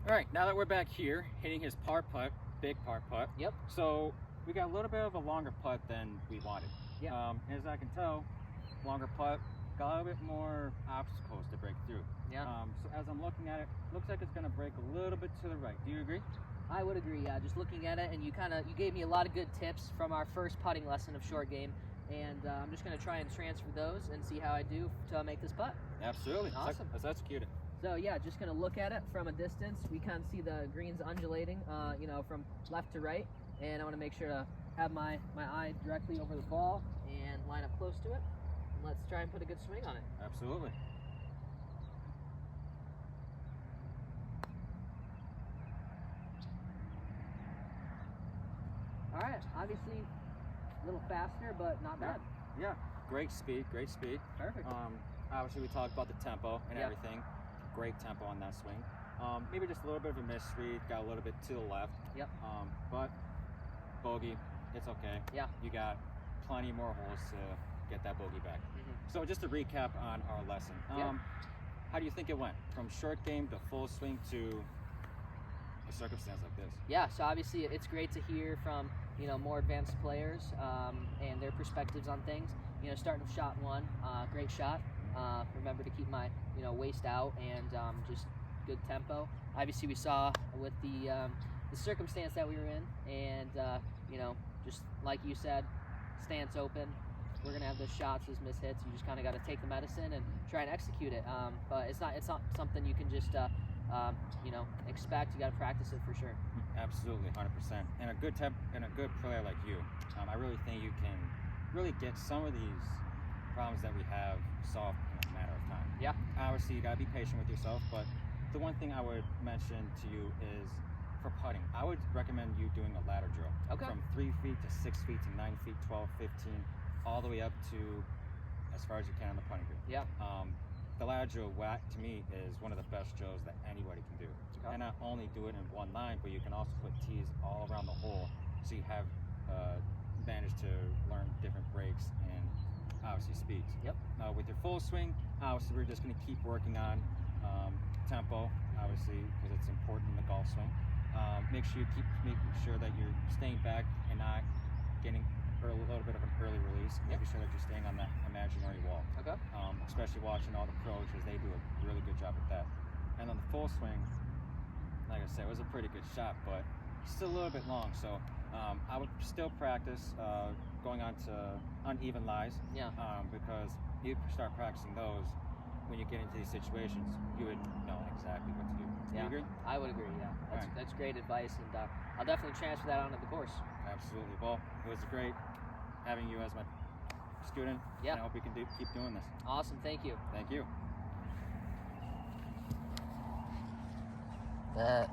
All right, now that we're back here, hitting his par putt, big par putt. Yep. So we got a little bit of a longer putt than we wanted. Yeah. As I can tell, longer putt, got a little bit more obstacles to break through. Yeah. So as I'm looking at it, looks like it's going to break a little bit to the right. Do you agree? I would agree. Yeah. Just looking at it, and you gave me a lot of good tips from our first putting lesson of short game, and I'm just going to try and transfer those and see how I do to make this putt. Absolutely. Awesome. Let's execute it. So yeah, just gonna look at it from a distance. We kind of see the greens undulating, from left to right, and I want to make sure to have my eye directly over the ball and line up close to it. And let's try and put a good swing on it. Absolutely. All right, obviously a little faster, but not bad. Yeah. Great speed. Great speed. Perfect. Obviously, we talked about the tempo and Yep. everything. Great tempo on that swing. Maybe just a little bit of a misread, got a little bit to the left. Yep. But bogey, it's okay. Yeah. You got plenty more holes to get that bogey back. So just to recap on our lesson, Yeah. how do you think it went from short game to full swing to a circumstance like this? Yeah, so obviously it's great to hear from more advanced players and their perspectives on things. Starting with shot one, great shot. Remember to keep my waist out and just good tempo. Obviously we saw with the circumstance that we were in, and just like you said, stance open. We're gonna have those shots, those miss hits. You just kind of got to take the medicine and try and execute it. But it's not something you can just expect. You got to practice it for sure. Absolutely, 100%. And a good player like you, I really think you can really get some of these problems that we have solved in a matter of time. Yeah. Obviously, you gotta be patient with yourself, but the one thing I would mention to you is for putting, I would recommend you doing a ladder drill. Okay. From 3 feet to 6 feet to 9 feet, 12, 15, all the way up to as far as you can on the putting green. Yeah. The ladder drill, to me, is one of the best drills that anybody can do. Okay. And not only do it in one line, but you can also put tees all around the hole, so you have advantage to learn different breaks and obviously speeds. Yep. With your full swing, obviously we're just going to keep working on tempo, obviously, because it's important in the golf swing. Make sure you keep making sure that you're staying back and not getting a little bit of an early release. Making sure that you're staying on that imaginary wall. Okay. Especially watching all the pros, because they do a really good job at that. And on the full swing, like I said, it was a pretty good shot, but still a little bit long. So I would still practice going on to uneven lies. Yeah. Because you start practicing those, when you get into these situations, you would know exactly what to do. Do you agree? I would agree. Yeah. That's great advice, and I'll definitely transfer that onto the course. Absolutely. Well, it was great having you as my student. Yeah. And I hope we can keep doing this. Awesome. Thank you. Thank you. That.